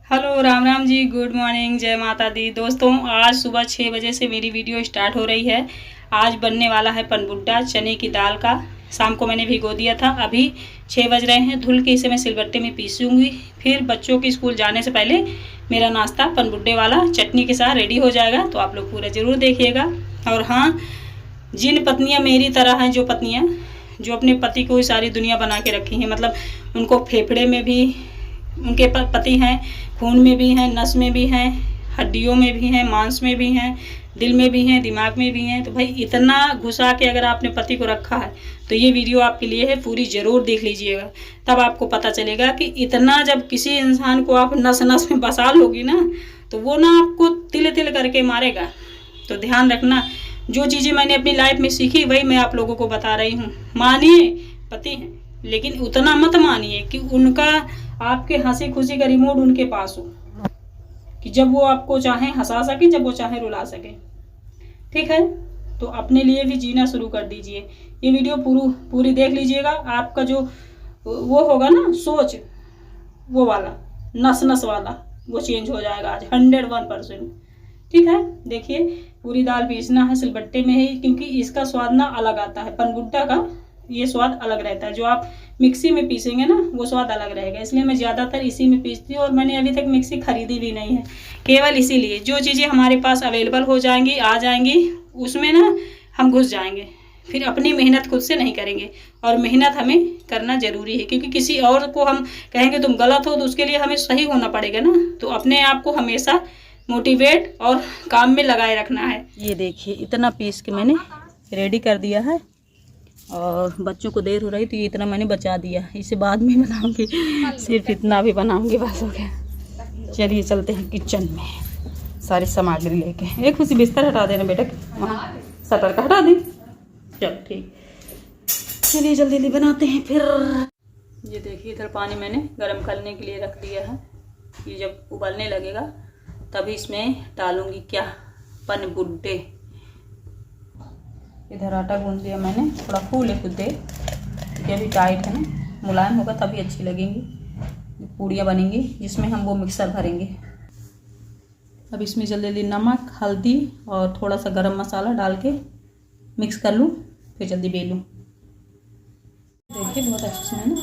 Hello, Ram Ram ji, good morning, जय माता दी। दोस्तों, आज सुबह 6 बजे से मेरी वीडियो स्टार्ट हो रही है। आज बनने वाला है पनबुड्डा चने की दाल का। शाम को मैंने भिगो दिया था, अभी 6 बज रहे हैं। धुल के इसे मैं सिलबट्टे में पीसूंगी, फिर बच्चों की स्कूल जाने से पहले मेरा नाश्ता पनबुड्डे वाला चटनी के साथ रेडी हो जाएगा। तो आप लोग पूरा ज़रूर देखिएगा। और हाँ, जिन पत्नियाँ मेरी तरह हैं, जो पत्नियाँ जो अपने पति को सारी दुनिया बना के रखी हैं, मतलब उनको फेफड़े में भी उनके पति हैं, खून में भी हैं, नस में भी हैं, हड्डियों में भी हैं, मांस में भी हैं, दिल में भी हैं, दिमाग में भी हैं। तो भाई इतना घुसा के अगर आपने पति को रखा है तो ये वीडियो आपके लिए है, पूरी ज़रूर देख लीजिएगा। तब आपको पता चलेगा कि इतना जब किसी इंसान को आप नस नस में बसा लोगी ना, तो वो ना आपको तिल तिल करके मारेगा। तो ध्यान रखना, जो चीज़ें मैंने अपनी लाइफ में सीखी वही मैं आप लोगों को बता रही हूँ। मानिए पति हैं, लेकिन उतना मत मानिए कि उनका आपके हंसी खुशी का रिमोट उनके पास हो, कि जब वो आपको चाहे हंसा सके, जब वो चाहे रुला सके। ठीक है, तो अपने लिए भी जीना शुरू कर दीजिए। ये वीडियो पूरी देख लीजिएगा। आपका जो वो होगा ना सोच, वो वाला नस नस वाला, वो चेंज हो जाएगा आज 101%। ठीक है, देखिए पूरी दाल पीसना है सिलबट्टे में ही, क्योंकि इसका स्वाद ना अलग आता है। पनबुड्डा का ये स्वाद अलग रहता है। जो आप मिक्सी में पीसेंगे ना, वो स्वाद अलग रहेगा। इसलिए मैं ज़्यादातर इसी में पीसती हूँ, और मैंने अभी तक मिक्सी खरीदी भी नहीं है। केवल इसीलिए जो चीज़ें हमारे पास अवेलेबल हो जाएंगी, आ जाएंगी, उसमें ना हम घुस जाएंगे। फिर अपनी मेहनत खुद से नहीं करेंगे, और मेहनत हमें करना ज़रूरी है, क्योंकि किसी और को हम कहेंगे तुम गलत हो, तो उसके लिए हमें सही होना पड़ेगा ना। तो अपने आप को हमेशा मोटिवेट और काम में लगाए रखना है। ये देखिए इतना पीस के मैंने रेडी कर दिया है, और बच्चों को देर हो रही तो ये इतना मैंने बचा दिया। इसे बाद में बनाऊंगी, सिर्फ इतना भी बनाऊंगी, बस हो गया। चलिए चलते हैं किचन में सारी सामग्री लेके। एक खुशी बिस्तर हटा देना बेटा, वहाँ शटर का हटा दे। चल ठीक, चलिए जल्दी जल्दी बनाते हैं फिर। ये देखिए इधर पानी मैंने गर्म करने के लिए रख दिया है। ये जब उबलने लगेगा तभी इसमें डालूंगी क्या, पनबुड्डे। इधर आटा गूंद दिया मैंने, थोड़ा फूले खुद दे, क्योंकि अभी टाइट है ना, मुलायम होगा तभी अच्छी लगेंगी पूड़ियाँ बनेंगी, जिसमें हम वो मिक्सर भरेंगे। अब इसमें जल्दी जल्दी नमक, हल्दी और थोड़ा सा गरम मसाला डाल के मिक्स कर लूँ, फिर जल्दी बेलूँ। देखिए बहुत अच्छे से मैंने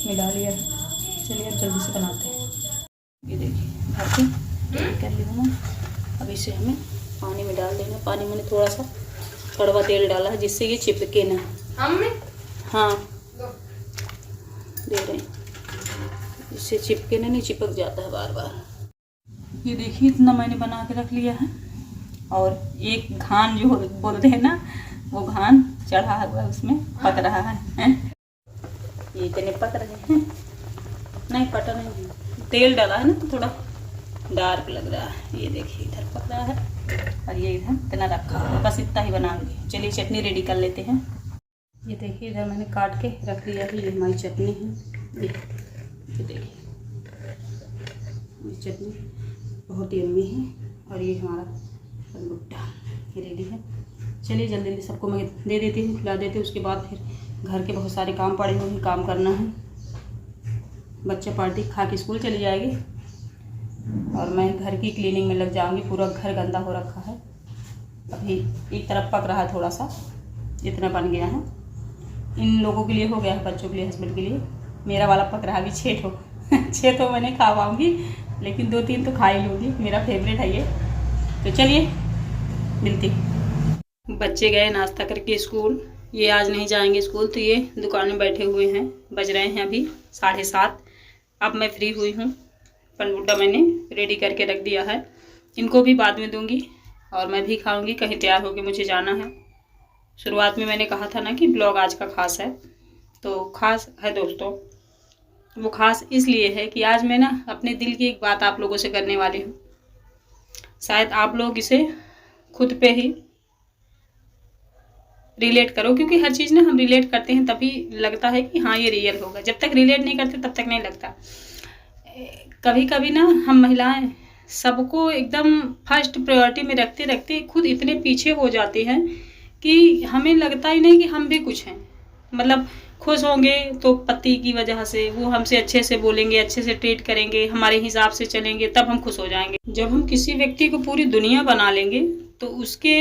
मिला लिया। चलिए अब जल्दी से बनाते हैं। ये देखिए भर के कर ली हूँ। अब इसे हमें पानी में डाल देना। पानी मैंने थोड़ा सा कड़वा तेल डाला है, जिससे ये चिपके ना। हाँ दे रहे हैं, इससे चिपके ना, नहीं चिपक जाता है बार बार। ये देखिए इतना मैंने बना के रख लिया है, और एक घान जो बोलते हैं ना, वो घान चढ़ा हुआ उसमें पक रहा है। ये इतने पक रहे हैं, नहीं पटा नहीं, तेल डाला है ना तो थोड़ा डार्क लग रहा है। ये देखिए इधर पक रहा है, और ये इधर इतना रखा हुआ है। बस इतना ही बनाऊंगी। चलिए चटनी रेडी कर लेते हैं। ये देखिए इधर मैंने काट के रख लिया है। ये हमारी चटनी है। ये देखिए ये चटनी बहुत यम्मी है, और ये हमारा पनबुड्डा ये रेडी है। चलिए जल्दी जल्दी सबको मैं दे देती हूँ, खिला देती हूँ। उसके बाद फिर घर के बहुत सारे काम पड़े हुए, काम करना है। बच्चा पार्टी खा के स्कूल चली जाएगी, और मैं घर की क्लीनिंग में लग जाऊंगी। पूरा घर गंदा हो रखा है। अभी एक तरफ पक रहा है, थोड़ा सा इतना बन गया है। इन लोगों के लिए हो गया है, बच्चों के लिए, हस्बैंड के लिए। मेरा वाला पक रहा है अभी 6 ठो 6 तो मैंने खा पाऊँगी, लेकिन 2-3 तो खा ही लूँगी। मेरा फेवरेट है ये। तो चलिए मिलती। बच्चे गए नाश्ता करके स्कूल। ये आज नहीं जाएंगे स्कूल, तो ये दुकान में बैठे हुए हैं। बज रहे हैं अभी 7:30। अब मैं फ्री हुई हूँ। पनबुड्डा मैंने रेडी करके रख दिया है। इनको भी बाद में दूंगी, और मैं भी खाऊंगी। कहीं तैयार होके मुझे जाना है। शुरुआत में मैंने कहा था ना कि ब्लॉग आज का खास है, तो खास है दोस्तों। वो खास इसलिए है कि आज मैं ना अपने दिल की एक बात आप लोगों से करने वाली हूँ। शायद आप लोग इसे खुद पे ही रिलेट करो, क्योंकि हर चीज़ ना हम रिलेट करते हैं तभी लगता है कि हाँ ये रियल होगा। जब तक रिलेट नहीं करते तब तक नहीं लगता। कभी कभी ना हम महिलाएं सबको एकदम फर्स्ट प्रायोरिटी में रखते रखते खुद इतने पीछे हो जाते हैं कि हमें लगता ही नहीं कि हम भी कुछ हैं। मतलब खुश होंगे तो पति की वजह से, वो हमसे अच्छे से बोलेंगे, अच्छे से ट्रीट करेंगे, हमारे हिसाब से चलेंगे, तब हम खुश हो जाएंगे। जब हम किसी व्यक्ति को पूरी दुनिया बना लेंगे तो उसके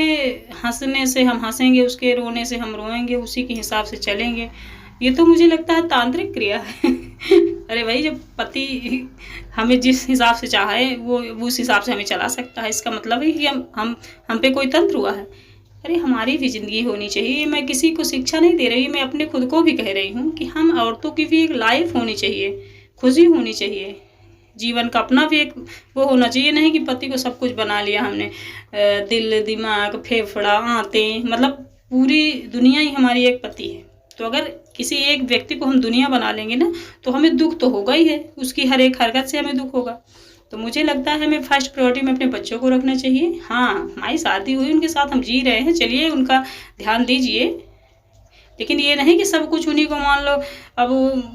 हंसने से हम हंसेंगे, उसके रोने से हम रोएंगे, उसी के हिसाब से चलेंगे। ये तो मुझे लगता है तांत्रिक क्रिया है। अरे भाई, जब पति हमें जिस हिसाब से चाहे वो उस हिसाब से हमें चला सकता है, इसका मतलब है कि हम पे कोई तंत्र हुआ है। अरे हमारी भी ज़िंदगी होनी चाहिए। मैं किसी को शिक्षा नहीं दे रही, मैं अपने खुद को भी कह रही हूँ कि हम औरतों की भी एक लाइफ होनी चाहिए, खुशी होनी चाहिए, जीवन का अपना भी एक वो होना चाहिए। नहीं कि पति को सब कुछ बना लिया हमने, दिल, दिमाग, फेफड़ा, आंतें, मतलब पूरी दुनिया ही हमारी एक पति है। तो अगर किसी एक व्यक्ति को हम दुनिया बना लेंगे ना, तो हमें दुख तो होगा ही है, उसकी हर एक हरकत से हमें दुख होगा। तो मुझे लगता है हमें फर्स्ट प्रायोरिटी में अपने बच्चों को रखना चाहिए। हाँ, हमारी शादी हुई, उनके साथ हम जी रहे हैं, चलिए उनका ध्यान दीजिए, लेकिन ये नहीं कि सब कुछ उन्हीं को मान लो, अब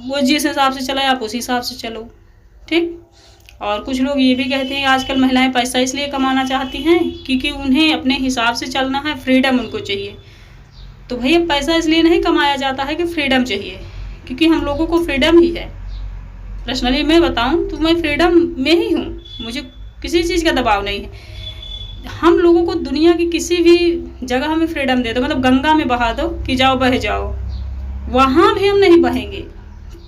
वो जिस हिसाब से चलाए आप उसी हिसाब से चलो, ठीक। और कुछ लोग ये भी कहते हैं आजकल महिलाएं पैसा इसलिए कमाना चाहती हैं क्योंकि उन्हें अपने हिसाब से चलना है, फ्रीडम उनको चाहिए। तो भैया पैसा इसलिए नहीं कमाया जाता है कि फ्रीडम चाहिए, क्योंकि हम लोगों को फ्रीडम ही है। पर्सनली मैं बताऊं तो मैं फ्रीडम में ही हूँ, मुझे किसी चीज़ का दबाव नहीं है। हम लोगों को दुनिया की किसी भी जगह हमें फ्रीडम दे दो, मतलब गंगा में बहा दो कि जाओ बह जाओ, वहाँ भी हम नहीं बहेंगे।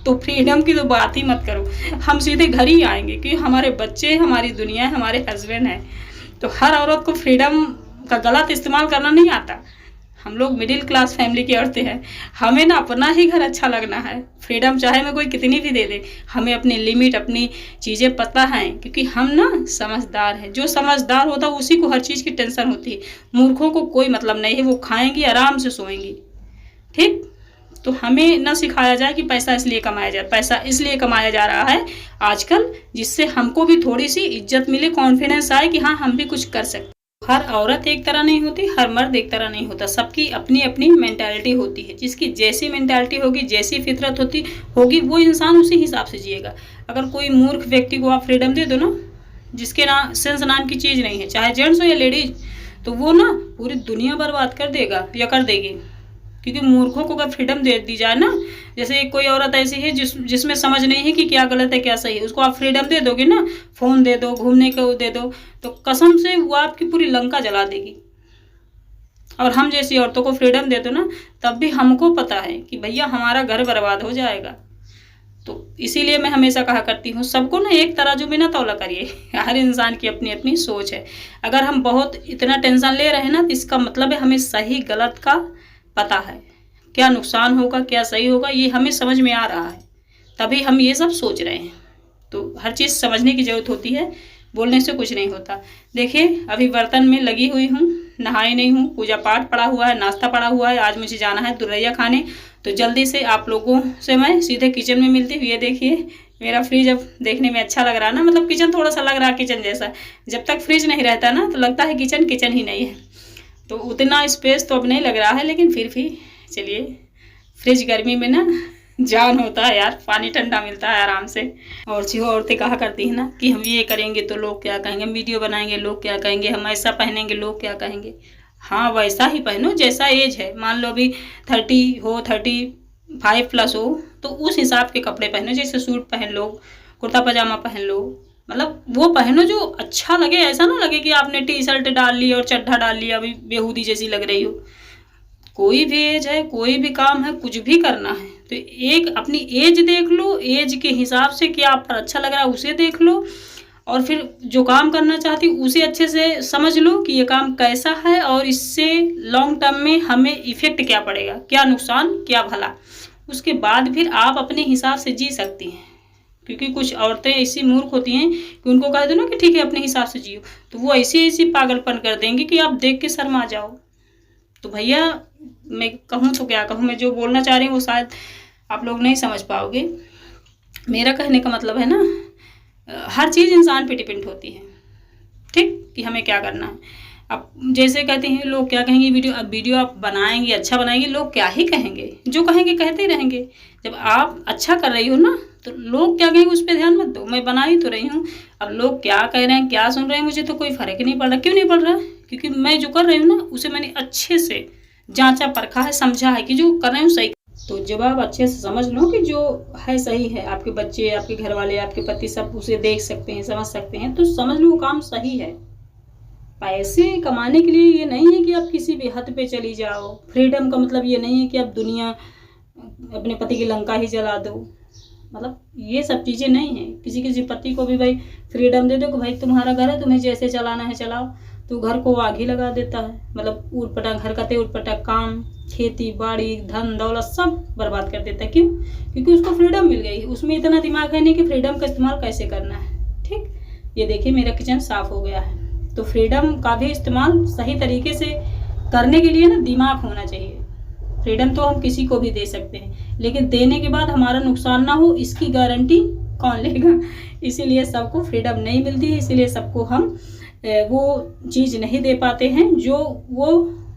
तो फ्रीडम की तो बात ही मत करो, हम सीधे घर ही आएंगे, क्योंकि हमारे बच्चे, हमारी दुनिया है, हमारे हस्बैंड है। तो हर औरत को फ्रीडम का गलत इस्तेमाल करना नहीं आता। हम लोग मिडिल क्लास फैमिली की औरतें हैं, हमें ना अपना ही घर अच्छा लगना है। फ्रीडम चाहे मैं कोई कितनी भी दे दे, हमें अपनी लिमिट, अपनी चीज़ें पता हैं, क्योंकि हम ना समझदार हैं। जो समझदार होता है उसी को हर चीज़ की टेंशन होती है, मूर्खों को कोई मतलब नहीं है, वो खाएंगी आराम से सोएंगी, ठीक। तो हमें ना सिखाया जाए कि पैसा इसलिए कमाया जाए, पैसा इसलिए कमाया जा रहा है आजकल जिससे हमको भी थोड़ी सी इज्जत मिले, कॉन्फिडेंस आए कि हाँ हम भी कुछ कर सकते। हर औरत एक तरह नहीं होती, हर मर्द एक तरह नहीं होता, सबकी अपनी अपनी मेंटालिटी होती है। जिसकी जैसी मेंटालिटी होगी, जैसी फितरत होगी, वो इंसान उसी हिसाब से जिएगा। अगर कोई मूर्ख व्यक्ति को आप फ्रीडम दे दो ना, जिसके ना सेंस नाम की चीज़ नहीं है, चाहे जेंट्स हो या लेडीज, तो वो ना पूरी दुनिया बर्बाद कर देगा या कर देगी। क्योंकि मूर्खों को अगर फ्रीडम दे दी जाए ना, जैसे कोई औरत ऐसी है जिसमें समझ नहीं है कि क्या गलत है क्या सही है, उसको आप फ्रीडम दे दोगे ना, फ़ोन दे दो, घूमने को दे दो, तो कसम से वो आपकी पूरी लंका जला देगी। और हम जैसी औरतों को फ्रीडम दे दो ना, तब भी हमको पता है कि भैया हमारा घर बर्बाद हो जाएगा। तो इसीलिए मैं हमेशा कहा करती हूँ, सबको ना एक तराजू में ना तौला करिए। हर इंसान की अपनी अपनी सोच है। अगर हम बहुत इतना टेंशन ले रहे हैं ना, तो इसका मतलब है हमें सही गलत का पता है, क्या नुकसान होगा क्या सही होगा ये हमें समझ में आ रहा है, तभी हम ये सब सोच रहे हैं। तो हर चीज़ समझने की ज़रूरत होती है, बोलने से कुछ नहीं होता। देखिए अभी बर्तन में लगी हुई हूँ, नहाई नहीं हूँ, पूजा पाठ पड़ा हुआ है, नाश्ता पड़ा हुआ है, आज मुझे जाना है दुरैया खाने। तो जल्दी से आप लोगों से मैं सीधे किचन में मिलती हूँ। ये देखिए मेरा फ्रिज अब देखने में अच्छा लग रहा है ना, मतलब किचन थोड़ा सा लग रहा है किचन जैसा। जब तक फ्रिज नहीं रहता ना तो लगता है किचन किचन ही नहीं है। तो उतना स्पेस तो अब नहीं लग रहा है, लेकिन फिर भी चलिए, फ्रिज गर्मी में ना जान होता है यार, पानी ठंडा मिलता है आराम से। और जो औरतें कहा करती हैं ना कि हम ये करेंगे तो लोग क्या कहेंगे, वीडियो बनाएंगे लोग क्या कहेंगे, हम ऐसा पहनेंगे लोग क्या कहेंगे। हाँ वैसा ही पहनो जैसा एज है। मान लो अभी 30 हो, 35+ हो, तो उस हिसाब के कपड़े पहनो। जैसे सूट पहन लो, कुर्ता पजामा पहन लो, मतलब वो पहनो जो अच्छा लगे। ऐसा ना लगे कि आपने टी शर्ट डाल ली और चड्ढा डाल लिया, अभी बेहूदी जैसी लग रही हो। कोई भी एज है, कोई भी काम है, कुछ भी करना है तो एक अपनी एज देख लो, एज के हिसाब से क्या आप पर अच्छा लग रहा है उसे देख लो, और फिर जो काम करना चाहती उसे अच्छे से समझ लो कि ये काम कैसा है और इससे लॉन्ग टर्म में हमें इफेक्ट क्या पड़ेगा, क्या नुकसान क्या भला। उसके बाद फिर आप अपने हिसाब से जी सकती हैं। क्योंकि कुछ औरतें ऐसी मूर्ख होती हैं कि उनको कह दो ना कि ठीक है अपने हिसाब से जियो, तो वो ऐसी पागलपन कर देंगे कि आप देख के शर्मा जाओ। तो भैया मैं कहूँ तो क्या कहूँ, मैं जो बोलना चाह रही हूँ वो शायद आप लोग नहीं समझ पाओगे। मेरा कहने का मतलब है ना, हर चीज़ इंसान पे डिपेंड होती है, ठीक, कि हमें क्या करना है। अब जैसे कहते हैं लोग क्या कहेंगे, वीडियो आप बनाएंगे अच्छा बनाएंगे, लोग क्या ही कहेंगे, जो कहेंगे कहते ही रहेंगे। जब आप अच्छा कर रही हो ना तो लोग क्या कहेंगे उस पर ध्यान मत दो, मैं बना ही तो रही हूँ। अब लोग क्या कह रहे हैं क्या सुन रहे हैं मुझे तो कोई फ़र्क ही नहीं पड़ रहा। क्यों नहीं पड़ रहा? क्योंकि मैं जो कर रही हूँ ना उसे मैंने अच्छे से जांचा परखा है, समझा है कि जो कर रही हूँ सही। तो जब आप अच्छे से समझ लो कि जो है सही है, आपके बच्चे, आपके घर वाले, आपके पति सब उसे देख सकते हैं, समझ सकते हैं, तो समझ लो वो काम सही है। पैसे कमाने के लिए ये नहीं है कि आप किसी भी हद पे चली जाओ। फ्रीडम का मतलब ये नहीं है कि आप दुनिया अपने पति की लंका ही जला दो, मतलब ये सब चीज़ें नहीं है। किसी किसी पति को भी भाई फ्रीडम दे दो कि भाई तुम्हारा घर है, तुम्हें जैसे चलाना है चलाओ, तो घर को आग ही लगा देता है। मतलब उटपटांग हरकतें, उटपटांग काम, खेती बाड़ी, धन दौलत सब बर्बाद कर देता है। क्यों? क्योंकि उसको फ्रीडम मिल गई, उसमें इतना दिमाग है नहीं कि फ्रीडम का इस्तेमाल कैसे करना है। ठीक, ये देखिए मेरा किचन साफ हो गया है। तो फ्रीडम का भी इस्तेमाल सही तरीके से करने के लिए ना दिमाग होना चाहिए। फ्रीडम तो हम किसी को भी दे सकते हैं, लेकिन देने के बाद हमारा नुकसान ना हो इसकी गारंटी कौन लेगा? इसीलिए सबको फ्रीडम नहीं मिलती है, इसीलिए सबको हम वो चीज़ नहीं दे पाते हैं जो वो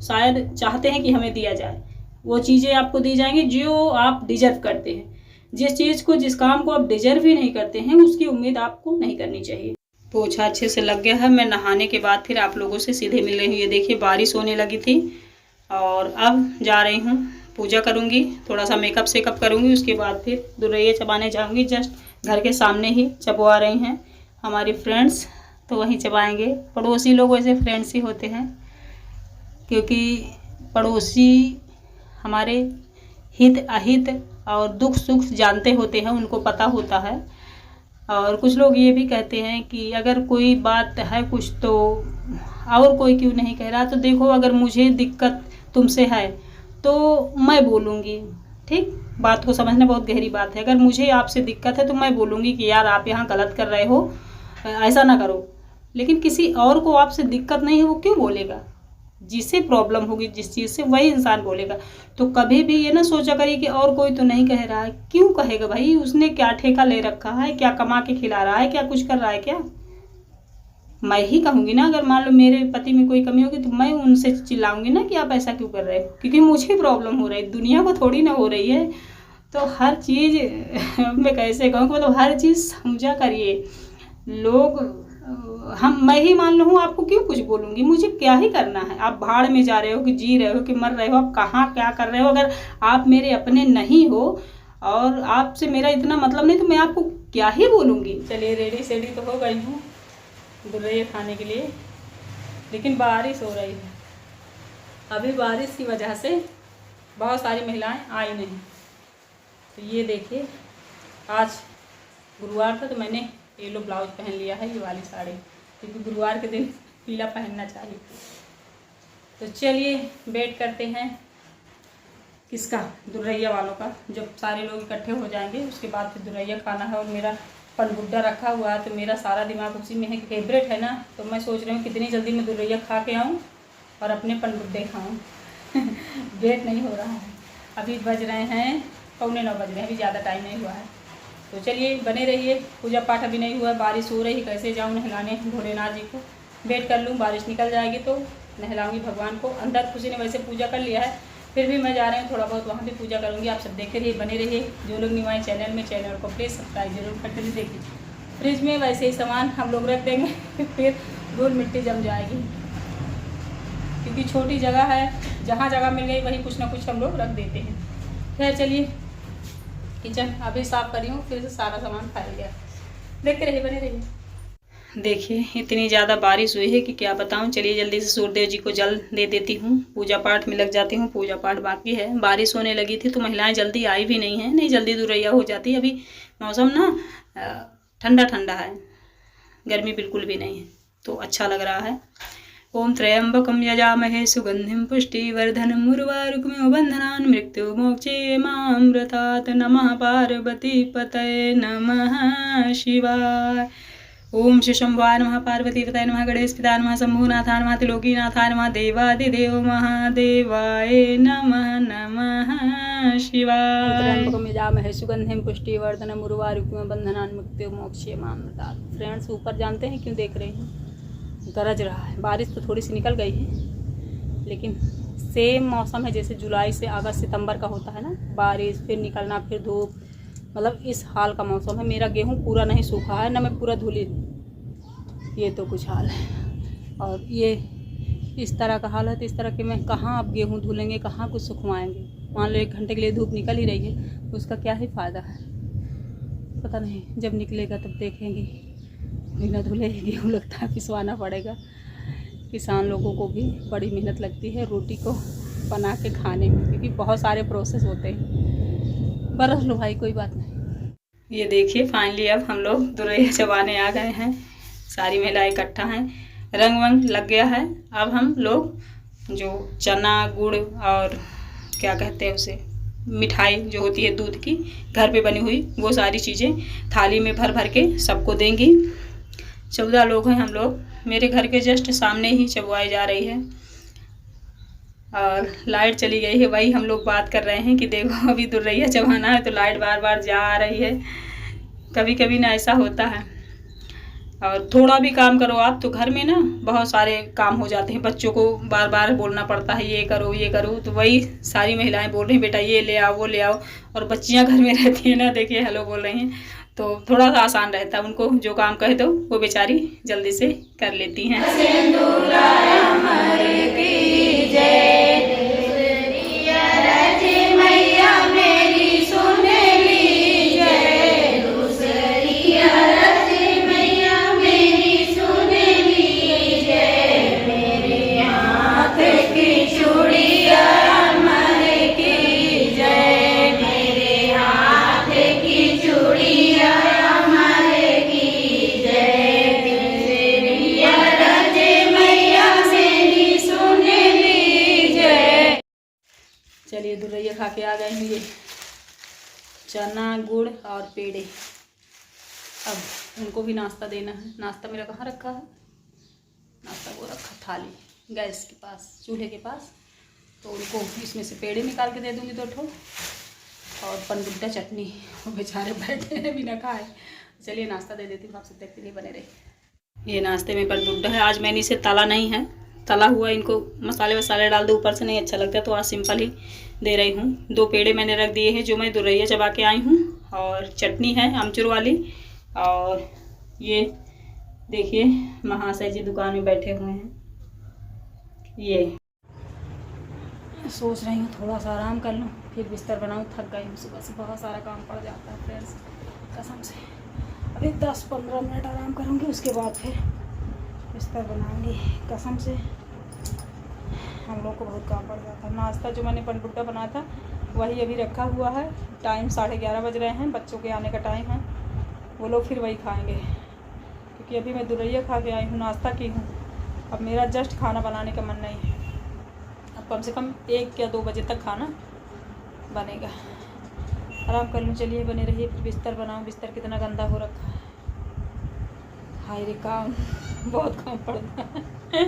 शायद चाहते हैं कि हमें दिया जाए। वो चीज़ें आपको दी जाएंगी जो आप डिजर्व करते हैं। जिस चीज़ को, जिस काम को आप डिजर्व ही नहीं करते हैं, उसकी उम्मीद आपको नहीं करनी चाहिए। पोछा अच्छे से लग गया है। मैं नहाने के बाद फिर आप लोगों से सीधे मिल रही हूँ। ये देखिए बारिश होने लगी थी और अब जा रही हूँ, पूजा करूँगी, थोड़ा सा मेकअप शेकअप करूँगी, उसके बाद फिर दुरैया चबाने जाऊँगी। जस्ट घर के सामने ही चबवा रही हैं हमारी फ्रेंड्स, तो वहीं चबाएंगे। पड़ोसी लोग वैसे फ्रेंड्स ही होते हैं, क्योंकि पड़ोसी हमारे हित अहित और दुख सुख जानते होते हैं, उनको पता होता है। और कुछ लोग ये भी कहते हैं कि अगर कोई बात है कुछ तो और कोई क्यों नहीं कह रहा, तो देखो अगर मुझे दिक्कत तुमसे है तो मैं बोलूँगी। ठीक, बात को समझना बहुत गहरी बात है। अगर मुझे आपसे दिक्कत है तो मैं बोलूँगी कि यार आप यहाँ गलत कर रहे हो, ऐसा ना करो। लेकिन किसी और को आपसे दिक्कत नहीं है, वो क्यों बोलेगा? जिससे प्रॉब्लम होगी जिस चीज़ से, वही इंसान बोलेगा। तो कभी भी ये ना सोचा करिए कि और कोई तो नहीं कह रहा है। क्यों कहेगा भाई? उसने क्या ठेका ले रखा है? क्या कमा के खिला रहा है? क्या कुछ कर रहा है? क्या मैं ही कहूँगी ना, अगर मान लो मेरे पति में कोई कमी होगी तो मैं उनसे चिल्लाऊंगी ना कि आप ऐसा क्यों कर रहे हो, क्योंकि मुझे प्रॉब्लम हो रही है, दुनिया को थोड़ी ना हो रही है। तो हर चीज़ मैं कैसे कहूँ, मतलब हर चीज़ समझा करिए। लोग मैं ही मान लो हूँ, आपको क्यों कुछ बोलूँगी? मुझे क्या ही करना है? आप भाड़ में जा रहे हो कि जी रहे हो कि मर रहे हो, आप कहाँ क्या कर रहे हो? अगर आप मेरे अपने नहीं हो और आपसे मेरा इतना मतलब नहीं, तो मैं आपको क्या ही बोलूँगी। चलिए रेडी सेडी तो हो गई हूँ दुरैया खाने के लिए, लेकिन बारिश हो रही है। अभी बारिश की वजह से बहुत सारी महिलाएं आई नहीं। तो ये देखिए, आज गुरुवार था तो मैंने येलो ब्लाउज पहन लिया है, ये वाली साड़ी, क्योंकि गुरुवार के दिन पीला पहनना चाहिए। तो चलिए वेट करते हैं किसका, दुरैया वालों का। जब सारे लोग इकट्ठे हो जाएंगे उसके बाद फिर दुरैया खाना है। और मेरा पनबुड्डा रखा हुआ है तो मेरा सारा दिमाग उसी में है, फेवरेट है ना। तो मैं सोच रही हूँ कितनी जल्दी मैं दुरैया खा के आऊँ और अपने पनबुड्डे खाऊँ। वेट नहीं हो रहा है। अभी बज रहे हैं 9:15 बज रहे हैं, अभी ज़्यादा टाइम नहीं हुआ है। तो चलिए बने रहिए। पूजा पाठ अभी नहीं हुआ है, बारिश हो रही है, कैसे जाऊँ नहलाने भोलेनाथ जी को। वेट कर लूँ, बारिश निकल जाएगी तो नहलाऊँगी भगवान को। अंदर खुशी ने वैसे पूजा कर लिया है, फिर भी मैं जा रही हूँ थोड़ा बहुत वहाँ भी पूजा करूँगी। आप सब देखते रहिए, बने रहिए। जो लोग न्यू आए चैनल में, चैनल को प्लीज़ सब्सक्राइब जरूर करते रहिए। देखिए फ्रिज में वैसे ही सामान हम लोग रख देंगे फिर धूल मिट्टी जम जाएगी, क्योंकि छोटी जगह है, जहाँ जगह मिल गई वहीं कुछ ना कुछ हम लोग रख देते हैं। खैर चलिए, किचन अभी साफ़ करी हूँ, फिर से सारा सामान फैल गया। देखते रहिए, बने रहिए। देखिए इतनी ज़्यादा बारिश हुई है कि क्या बताऊँ। चलिए जल्दी से सूर्यदेव जी को जल दे देती हूँ, पूजा पाठ में लग जाती हूँ। पूजा पाठ बाकी है, बारिश होने लगी थी तो महिलाएं जल्दी आई भी नहीं है, नहीं जल्दी दुरैया हो जाती। अभी मौसम ना ठंडा ठंडा है, गर्मी बिल्कुल भी नहीं है, तो अच्छा लग रहा है। ओम त्र्यंबकम यजामहे सुगंधिम पुष्टिवर्धनम उर्वारुकमिव बंधनान् मृत्युमोक्षे मामृतात्। नमः पार्वती पतये नमः शिवाय। ओम श्री शंभुवाय नमः, पार्वती पतये नमः, गणेश पिताय नमः, शंभुनाथाय नमः, त्रिलोकीनाथाय नमः, देवादिदेव महादेवाय नमः। नमः शिवाय। त्र्यंबकम यजामहे सुगंधिम पुष्टिवर्धनम उर्वारुकमिव बंधनान् मृत्युमोक्षे मामृतात्। फ्रेंड्स ऊपर जानते हैं क्यों देख रहे हैं? गरज रहा है। बारिश तो थोड़ी सी निकल गई है, लेकिन सेम मौसम है जैसे जुलाई से अगस्त सितंबर का होता है ना, बारिश फिर निकलना फिर धूप, मतलब इस हाल का मौसम है। मेरा गेहूं पूरा नहीं सूखा है, ना मैं पूरा धुली, ये तो कुछ हाल है। और ये इस तरह का हाल है, तो इस तरह के में कहाँ अब गेहूं धुलेंगे, कहाँ कुछ सुखवाएंगे। मान लो 1 घंटे के लिए धूप निकल ही रही है तो उसका क्या ही फ़ायदा है। पता नहीं, जब निकलेगा तब देखेंगे। बिना धुले गेहूँ लगता है पिसवाना पड़ेगा। किसान लोगों को भी बड़ी मेहनत लगती है रोटी को बना के खाने में, क्योंकि बहुत सारे प्रोसेस होते हैं। बरस लो भाई, कोई बात नहीं। ये देखिए फाइनली अब हम लोग दुरैया चबाने आ गए हैं। सारी महिलाएं इकट्ठा हैं, रंग वंग लग गया है। अब हम लोग जो चना गुड़ और क्या कहते हैं उसे, मिठाई जो होती है दूध की घर पे बनी हुई, वो सारी चीज़ें थाली में भर भर के सबको देंगी। 14 लोग हैं हम लोग। मेरे घर के जस्ट सामने ही चबवाई जा रही है और लाइट चली गई है। वही हम लोग बात कर रहे हैं कि देखो अभी दुरैया चबाना है तो लाइट बार बार जा आ रही है। कभी कभी ना ऐसा होता है। और थोड़ा भी काम करो आप तो घर में ना बहुत सारे काम हो जाते हैं। बच्चों को बार बार बोलना पड़ता है ये करो ये करो, तो वही सारी महिलाएं बोल रही हैं बेटा ये ले आओ वो ले आओ। और बच्चियां घर में रहती हैं ना, देखिए हेलो बोल रही हैं, तो थोड़ा सा आसान रहता है। उनको जो काम कहे दो वो बेचारी जल्दी से कर लेती हैं। चलिए दुरैया खा के आ गए हैं। ये चना गुड़ और पेड़े, अब उनको भी नाश्ता देना है। नाश्ता मेरा कहाँ रखा है? नाश्ता वो रखा थाली गैस के पास, चूल्हे के पास। तो उनको इसमें से पेड़े निकाल के दे दूँगी 2 ठो, और पनबुड्डा चटनी। वो बेचारे बैठे हैं बिना खाए। चलिए नाश्ता दे देती हूँ, आप सब देखते नहीं बने रहे। ये नाश्ते में पनबुड्डा है। आज मैंने इसे तला नहीं है, तला हुआ इनको मसाले वसाले डाल दो ऊपर से नहीं अच्छा लगता, तो आज सिंपल ही दे रही हूँ। 2 पेड़े मैंने रख दिए हैं जो मैं दुरैया चबा के आई हूँ, और चटनी है अमचूर वाली। और ये देखिए महाशय जी दुकान में बैठे हुए हैं। ये सोच रही हूँ थोड़ा सा आराम कर लूँ, फिर बिस्तर बनाऊँ। थक गई हूँ, सुबह से बहुत सारा काम पड़ जाता है फ्रेंड्स, कसम से। अभी 10-15 मिनट आराम करूँगी, उसके बाद फिर बिस्तर बनाऊंगी। कसम से हम लोग को बहुत काम पड़ जाता है। नाश्ता जो मैंने पनबुड्डा बनाया था वही अभी रखा हुआ है। टाइम 11:30 बज रहे हैं, बच्चों के आने का टाइम है। वो लोग फिर वही खाएंगे, क्योंकि अभी मैं दुरैया खा के आई हूँ, नाश्ता की हूँ। अब मेरा जस्ट खाना बनाने का मन नहीं है। अब कम से कम 1 या 2 बजे तक खाना बनेगा। आराम कर लूँ। चलिए बने रहिए, फिर बिस्तर बनाऊँ। बिस्तर कितना गंदा हो रखा है, हाय रे काम, बहुत काम पड़ता है।